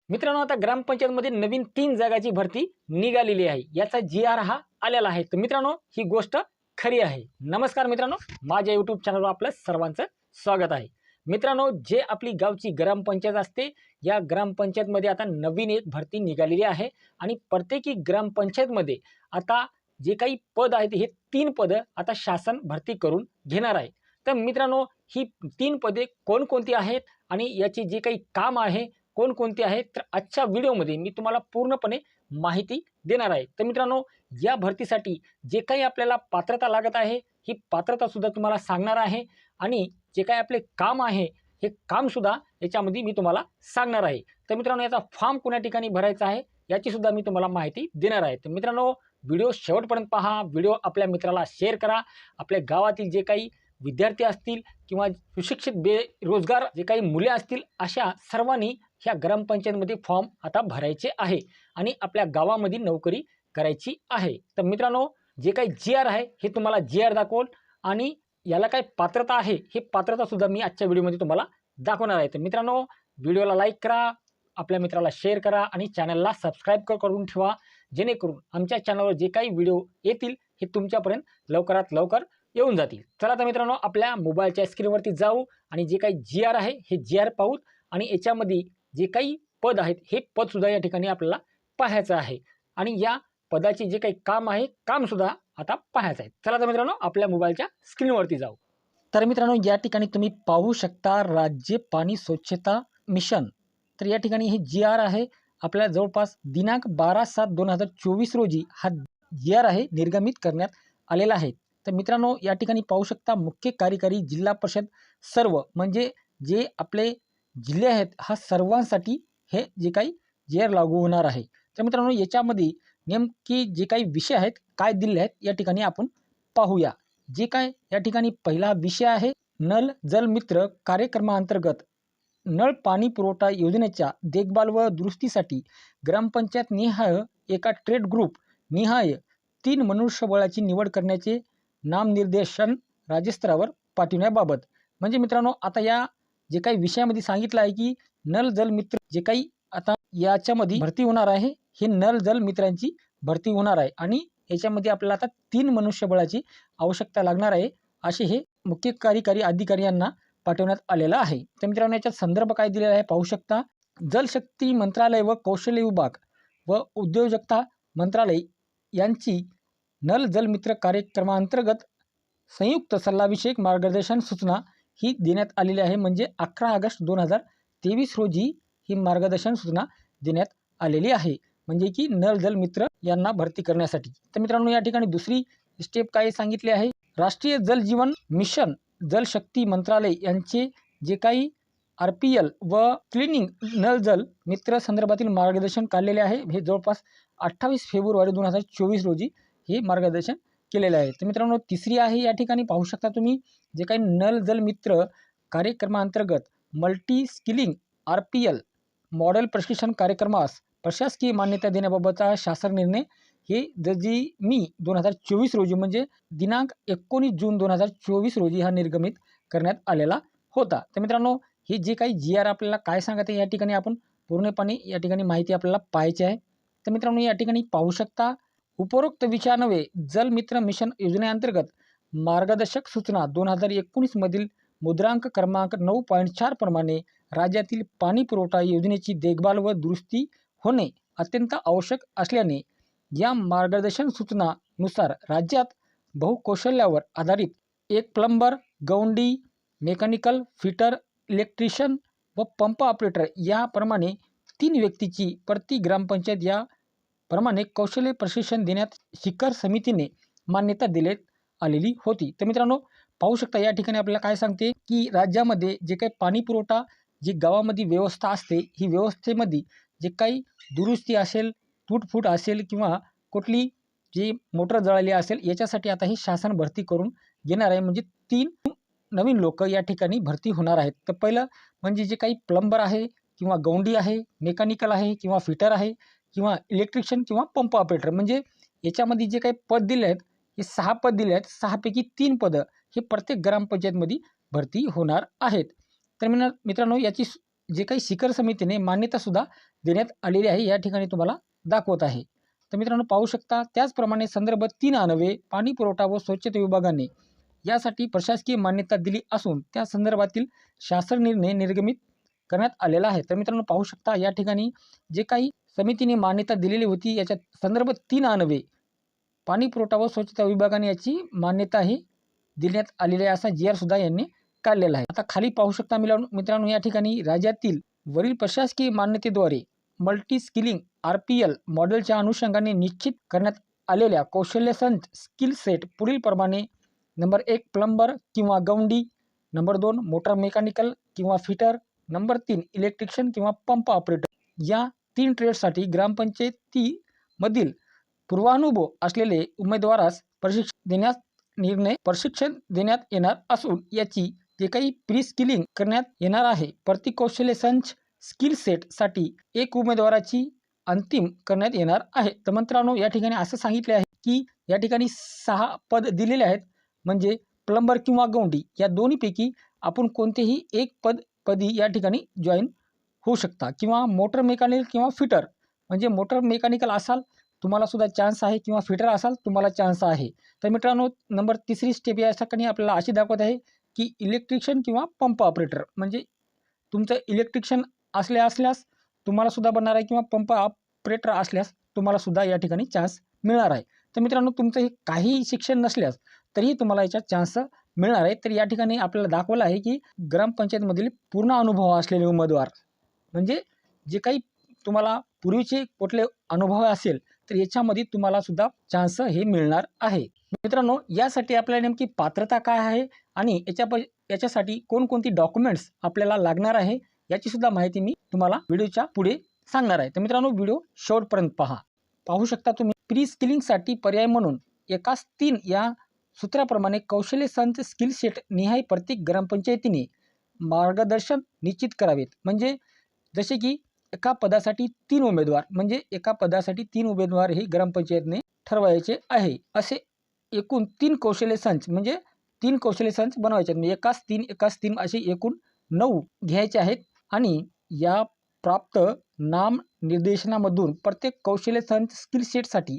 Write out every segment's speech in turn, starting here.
मित्रांनो, आता ग्रामपंचायतमध्ये नवीन 3 जागाची भरती निघालेली आहे. याचा जी.आर. हा आलेला आहे. तर मित्रांनो, ही गोष्ट खरी आहे. नमस्कार मित्रांनो, माझ्या YouTube चॅनलवर आपलं सर्वांचं स्वागत आहे. मित्रांनो, जे आपली गावची ग्रामपंचायत असते, या ग्रामपंचायतमध्ये आता नवीन एक भरती निघालेली आहे आणि प्रत्येकी ग्रामपंचायतमध्ये आता जे काही पद आहेत, हे 3 पदं आता शासन भरती करून घेणार आहे. तर मित्रांनो, ही 3 पदे कोणकोणती आहेत आणि याची जे काही काम आहे कोणकोणते आहेत, तर आजच्या व्हिडिओमध्ये मी तुम्हाला पूर्णपणे माहिती देणार आहे. तर मित्रांनो, या भरतीसाठी जे काही आपल्याला पात्रता लागत आहे, ही पात्रता सुद्धा तुम्हाला सांगणार आहे आणि जे काही आपले काम आहे, हे काम सुद्धा याच्यामध्ये मी तुम्हाला सांगणार आहे. तर मित्रांनो, याचा फॉर्म कोण्या ठिकाणी भरायचा आहे, याची सुद्धा मी तुम्हाला माहिती देणार आहे. तर मित्रांनो, व्हिडिओ शेवटपर्यंत पहा. व्हिडिओ आपल्या मित्राला शेअर करा. आपल्या गावातील जे काही विद्यार्थी असतील किंवा सुशिक्षित बेरोजगार जे काही मुले असतील, अशा सर्वांनी ह्या ग्रामपंचायतमध्ये फॉर्म आता भरायचे आहे आणि आपल्या गावामध्ये नोकरी करायची आहे. तर मित्रांनो, जे काही जी.आर. आहे, हे तुम्हाला जी.आर. दाखवल आणि याला काय पात्रता आहे, हे पात्रता सुद्धा मी आजच्या व्हिडिओमध्ये तुम्हाला दाखवणार आहे. तर मित्रांनो, व्हिडिओला लाईक करा, आपल्या मित्राला शेअर करा आणि चॅनलला सबस्क्राईब करून ठेवा, जेणेकरून आमच्या चॅनलवर जे काही व्हिडिओ येतील हे तुमच्यापर्यंत लवकरात लवकर येऊन जातील. चला तर मित्रांनो, आपल्या मोबाईलच्या स्क्रीनवरती जाऊ आणि जे काही जी.आर. आहे, हे जी.आर. पाहू आणि याच्यामध्ये जे काही पद आहेत, हे पद सुद्धा या ठिकाणी आपल्याला पाहायचं आहे आणि या पदाचे जे काही काम आहे, काम सुद्धा आता पाहायचं आहे. चला तर मित्रांनो, आपल्या मोबाईलच्या स्क्रीनवरती जाऊ. तर मित्रांनो, या ठिकाणी तुम्ही पाहू शकता राज्य पाणी स्वच्छता मिशन. तर या ठिकाणी हे जी.आर. आहे. आपल्याला जवळपास दिनांक 12/7/2024 रोजी हा जी.आर. आहे निर्गमित करण्यात आलेला आहे. तर मित्रांनो, या ठिकाणी पाहू शकता मुख्य कार्यकारी जिल्हा परिषद सर्व, म्हणजे जे आपले जिल्हे आहेत, हा सर्वांसाठी हे जे काही जी.आर. लागू होणार आहे. तर मित्रांनो, याच्यामध्ये नेमकी जे काही विषय आहेत, काय दिले आहेत, या ठिकाणी आपण पाहूया. जे काय या ठिकाणी पहिला विषय आहे, नल जल मित्र कार्यक्रमाअंतर्गत नळ पाणी पुरवठा योजनेच्या देखभाल व दुरुस्तीसाठी ग्रामपंचायत निहाय एका ट्रेड ग्रुप निहाय 3 मनुष्यबळाची निवड करण्याचे नामनिर्देशन राज्यस्तरावर पाठविण्याबाबत. म्हणजे मित्रांनो, आता या जे काही विषयामध्ये सांगितलं आहे की नल जल मित्र जे काही आता याच्यामध्ये भरती होणार आहे, हे नल जल मित्रांची भरती होणार आहे आणि याच्यामध्ये आपल्याला आता 3 मनुष्यबळाची आवश्यकता लागणार आहे, असे हे मुख्य कार्यकारी अधिकारी यांना पाठवण्यात आलेलं आहे. तर मित्रांनो, याच्यात संदर्भ काय दिलेला आहे पाहू शकता. जलशक्ती मंत्रालय व कौशल्य विभाग व उद्योजकता मंत्रालय यांची नल जल मित्र कार्यक्रमांतर्गत संयुक्त सल्लाविषयक मार्गदर्शन सूचना ही देण्यात आलेली आहे. म्हणजे 11 ऑगस्ट 2023 रोजी ही मार्गदर्शन सूचना देण्यात आलेली आहे, म्हणजे की नल जल मित्र यांना भरती करण्यासाठी. तर मित्रांनो, या ठिकाणी दुसरी स्टेप काय सांगितले आहे, राष्ट्रीय जल जीवन मिशन जलशक्ती मंत्रालय यांचे जे काही RPL व क्लिनिंग नल जल मित्र संदर्भातील मार्गदर्शन काढलेले आहे. हे जवळपास 28 फेब्रुवारी 2024 रोजी हे मार्गदर्शन केलेलं आहे. तर मित्रांनो, तिसरी आहे, या ठिकाणी पाहू शकता तुम्ही, जे काही नल जल मित्र कार्यक्रमांतर्गत मल्टी स्किलिंग RPL मॉडेल प्रशिक्षण कार्यक्रमास प्रशासकीय मान्यता देण्याबाबतचा शासन निर्णय हे जी 2024 रोजी, म्हणजे दिनांक 19 जून 2024 रोजी हा निर्गमित करण्यात आलेला होता. तर मित्रांनो, हे जे काही जी.आर. आपल्याला काय सांगत आहे, या ठिकाणी आपण पूर्णपणे या ठिकाणी माहिती आपल्याला पाहायची आहे. तर मित्रांनो, या ठिकाणी पाहू शकता, उपरोक्त विषयान्वये जल मित्र मिशन योजनेअंतर्गत मार्गदर्शक सूचना 2019 मधील मुद्रांक क्रमांक 9.4 प्रमाणे राज्यातील पाणी पुरवठा योजनेची देखभाल व दुरुस्ती होणे अत्यंत आवश्यक असल्याने या मार्गदर्शन सूचनानुसार राज्यात बहुकौशल्यावर आधारित एक प्लंबर, गौंडी, मेकॅनिकल फिटर, इलेक्ट्रिशियन व पंप ऑपरेटर याप्रमाणे 3 व्यक्तीची प्रति ग्रामपंचायत या प्रमाणे कौशल्य प्रशिक्षण देण्यात शिखर समितीने मान्यता देण्यात आलेली होती. तर मित्रांनो, पाहू शकता, या ठिकाणी आपल्याला काय सांगते की राज्यामध्ये जे काही पाणी पुरवठा जी गावामध्ये व्यवस्था असते, ही व्यवस्थेमध्ये जे काही दुरुस्ती असेल, तुटफूट असेल किंवा कुठली जी मोटर जळाली असेल, याच्यासाठी आता ही शासन भरती करून घेणार आहे. म्हणजे 3 नवीन लोक या ठिकाणी भरती होणार आहेत. तर पहिलं म्हणजे जे काही प्लंबर आहे किंवा गौंडी आहे, मेकॅनिकल आहे किंवा फिटर आहे किंवा इलेक्ट्रिशियन किंवा पंप ऑपरेटर, म्हणजे याच्यामध्ये जे काही पद दिले आहेत, हे 6 पद दिले आहेत. 6 पैकी 3 पदं हे प्रत्येक ग्रामपंचायतमध्ये भरती होणार आहेत. तर मित्रांनो, याची जे काही शिखर समितीने मान्यतासुद्धा देण्यात आलेली आहे या ठिकाणी तुम्हाला दाखवत आहे. तर मित्रांनो पाहू शकता त्याचप्रमाणे संदर्भ 3 पाणी पुरवठा व स्वच्छता विभागाने यासाठी प्रशासकीय मान्यता दिली असून त्या संदर्भातील शासन निर्णय निर्गमित करण्यात आलेला आहे. तर मित्रांनो पाहू शकता या ठिकाणी जे काही समितीने मान्यता दिलेली होती याच्यात संदर्भ 3 पाणी पुरवठा व स्वच्छता विभागाने याची मान्यता ही देण्यात आलेली आहे असा जी आर सुद्धा यांनी काढलेला आहे. आता खाली पाहू शकता मित्रांनो या ठिकाणी राज्यातील वरील प्रशासकीय मान्यतेद्वारे मल्टी स्किलिंग RPL मॉडेलच्या अनुषंगाने निश्चित करण्यात आलेल्या कौशल्यसंच स्किल सेट पुढील प्रमाणे नंबर 1 प्लंबर किंवा गवंडी, नंबर 2 मोटर मेकॅनिकल किंवा फिटर, नंबर 3 इलेक्ट्रिशियन किंवा पंप ऑपरेटर या 3 ट्रेडसाठी ग्रामपंचायतीमधील पूर्वानुभव असलेले उमेदवारास प्रशिक्षण देण्यात येणार असून याची जे काही प्री स्किलिंग करण्यात येणार आहे. प्रति कौशल्य संच स्किल सेटसाठी 1 उमेदवाराची अंतिम करण्यात येणार आहे. तर मित्रांनो या ठिकाणी असं सांगितले आहे की या ठिकाणी 6 पद दिलेले आहेत. म्हणजे प्लंबर किंवा गवंडी या दोन्हीपैकी आपण कोणतेही एक पदी या ठिकाणी जॉईन होऊ शकता किंवा मोटर मेकॅनिकल किंवा फिटर म्हणजे मोटर मेकॅनिकल असाल तुम्हाला सुद्धा चान्स आहे किंवा फिटर असाल तुम्हाला चान्स आहे. तर मित्रांनो नंबर 3 स्टेप या ठिकाणी आपल्याला अशी दाखवत आहे की इलेक्ट्रिशियन किंवा पंप ऑपरेटर म्हणजे तुमचं इलेक्ट्रिशियन असल्यास तुम्हाला सुद्धा बनणार आहे किंवा पंप ऑपरेटर असल्यास तुम्हाला सुद्धा या ठिकाणी चान्स मिळणार आहे. तर मित्रांनो तुमचं हे काही शिक्षण नसल्यास तरीही तुम्हाला याच्यात चान्स मिळणार आहे. तर या ठिकाणी आपल्याला दाखवलं आहे की ग्रामपंचायतमधील पूर्ण अनुभव असलेले उमेदवार म्हणजे जे काही तुम्हाला पूर्वीचे कुठले अनुभव असेल तर याच्यामध्ये तुम्हाला सुद्धा चान्स हे मिळणार आहे. मित्रांनो यासाठी आपल्याला नेमकी पात्रता काय आहे आणि याच्यासाठी कोणकोणती डॉक्युमेंट्स आपल्याला लागणार आहे याची सुद्धा माहिती मी तुम्हाला व्हिडिओच्या पुढे सांगणार आहे. तर मित्रांनो व्हिडिओ शेवटपर्यंत पाहू शकता तुम्ही. प्री स्किलिंगसाठी पर्याय म्हणून एकास 3 या सूत्राप्रमाणे कौशल्य संच स्किल सेट निहाय प्रत्येक ग्रामपंचायतीने मार्गदर्शन निश्चित करावेत. म्हणजे जसे की एका पदासाठी 3 उमेदवार म्हणजे एका पदासाठी 3 उमेदवार हे ग्रामपंचायतने ठरवायचे आहे. असे एकूण 3 कौशल्य संच म्हणजे 3 कौशल्य संच बनवायचे आहेत. म्हणजे एकास 3 असे एकूण 9 घ्यायचे आहेत आणि या प्राप्त नाम निर्देशनामधून प्रत्येक कौशल्य संच स्किल सेटसाठी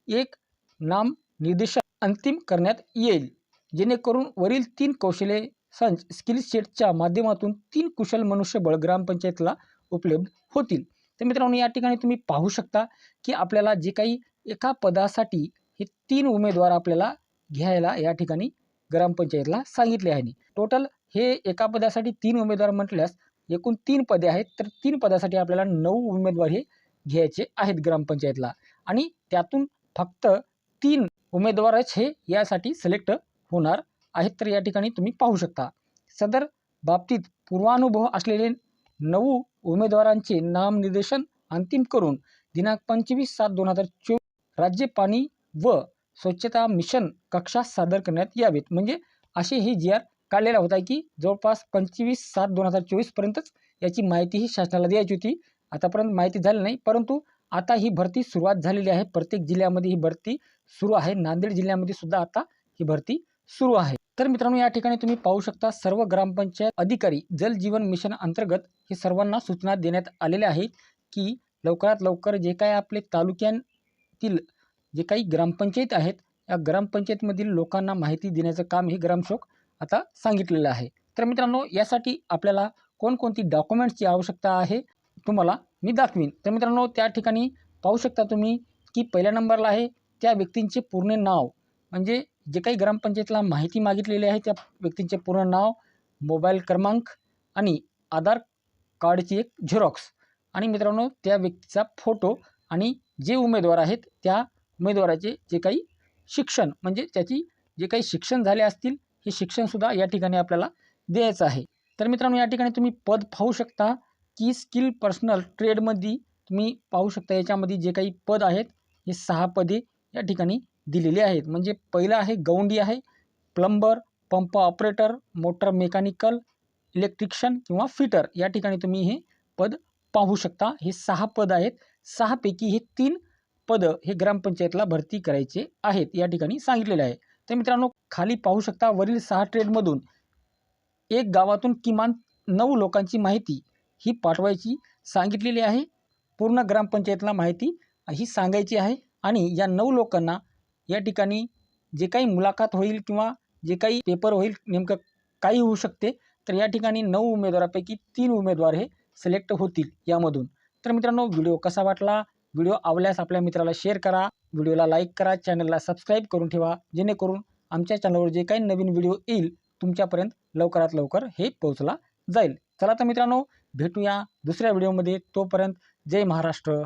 एक नाम निर्देशन अंतिम करण्यात येईल. जेणेकरून वरील 3 कौशल्य संच स्किल सेटच्या माध्यमातून 3 कुशल मनुष्यबळ ग्रामपंचायतला उपलब्ध होतील. तर मित्रांनो या ठिकाणी तुम्ही पाहू शकता की आपल्याला जे काही एका पदासाठी हे 3 उमेदवार आपल्याला घ्यायला या ठिकाणी ग्रामपंचायतला सांगितले आहे. टोटल हे एका पदासाठी 3 उमेदवार म्हटल्यास एकूण 3 पदे आहेत. तर 3 पदासाठी आपल्याला 9 उमेदवार हे घ्यायचे आहेत ग्रामपंचायतला आणि त्यातून फक्त 3 उमेदवारच हे यासाठी सिलेक्ट होणार आहेत. तर या ठिकाणी तुम्ही पाहू शकता सदर बाबतीत पूर्वानुभव असलेले 9 उमेदवारांचे नामनिर्देशन अंतिम करून दिनांक 25/7/2024 राज्य पाणी व स्वच्छता मिशन कक्षात सादर करण्यात यावेत. म्हणजे असे हे जी आर काढलेला होता की जवळपास 25/7/2024 पर्यंतच याची माहिती ही शासनाला द्यायची होती. आतापर्यंत माहिती झाली नाही परंतु आता ही भरती सुरुवात झालेली आहे. प्रत्येक जिल्ह्यामध्ये ही भरती सुरू आहे. नांदेड जिल्ह्यामध्ये सुद्धा आता ही भरती सुरू आहे. तर मित्रांनो या ठिकाणी तुम्ही पाहू शकता सर्व ग्रामपंचायत अधिकारी जल जीवन मिशन अंतर्गत हे सर्वांना सूचना देण्यात आलेल्या आहेत की लवकरात लवकर जे काही आपले तालुक्यातील जे काही ग्रामपंचायत आहेत या ग्रामपंचायतमधील लोकांना माहिती देण्याचं काम हे ग्रामसेवक आता सांगितलेलं आहे. तर मित्रांनो यासाठी आपल्याला कोणकोणती डॉक्युमेंट्सची आवश्यकता आहे तुम्हाला मी दाखवीन. तर मित्रांनो त्या ठिकाणी पाहू शकता तुम्ही की पहिल्या नंबरला आहे त्या व्यक्तींचे पूर्ण नाव म्हणजे जे काही ग्रामपंचायतला माहिती मागितलेली आहे त्या व्यक्तींचे पूर्ण नाव, मोबाईल क्रमांक आणि आधार कार्डची एक झेरॉक्स आणि मित्रांनो त्या व्यक्तीचा फोटो आणि जे उमेदवार आहेत त्या उमेदवाराचे जे काही शिक्षण म्हणजे त्याची जे काही शिक्षण झाले असतील हे शिक्षणसुद्धा या ठिकाणी आपल्याला द्यायचं आहे. तर मित्रांनो या ठिकाणी तुम्ही पद पाहू शकता की स्किल पर्सनल ट्रेडमध्ये तुम्ही पाहू शकता याच्यामध्ये जे काही पद आहेत हे 6 पदे या ठिकाणी दिलेली आहेत. म्हणजे पहिलं आहे गवंडी आहे, plumber, pump operator, motor mechanical, electrician किंवा फिटर या ठिकाणी तुम्ही हे पद पाहू शकता. हे 6 पद आहेत. 6 पैकी हे 3 पद हे ग्रामपंचायतला भरती करायचे आहेत या ठिकाणी सांगितलेले आहे. तर मित्रांनो खाली पाहू शकता वरील 6 ट्रेडमधून एक गावातून किमान 9 लोकांची माहिती ही पाठवायची सांगितलेली आहे. पूर्ण ग्रामपंचायतला माहिती ही सांगायची आहे आणि या 9 लोकांना या ठिकाणी जे काही मुलाखत होईल किंवा जे काही पेपर होईल नेमकं काही होऊ शकते, तर या ठिकाणी 9 उमेदवारापैकी 3 उमेदवार हे सिलेक्ट होतील यामधून. तर मित्रांनो, व्हिडिओ कसा वाटला? व्हिडिओ आवडल्यास आपल्या मित्राला शेअर करा, व्हिडिओला लाईक करा, चॅनलला सबस्क्राईब करून ठेवा, जेणेकरून आमच्या चॅनलवर जे काही नवीन व्हिडिओ येईल तुमच्यापर्यंत लवकरात लवकर हे पोहोचला जाईल. चला तर मित्रांनो, भेटूया दुसऱ्या व्हिडिओमध्ये. तोपर्यंत जय महाराष्ट्र.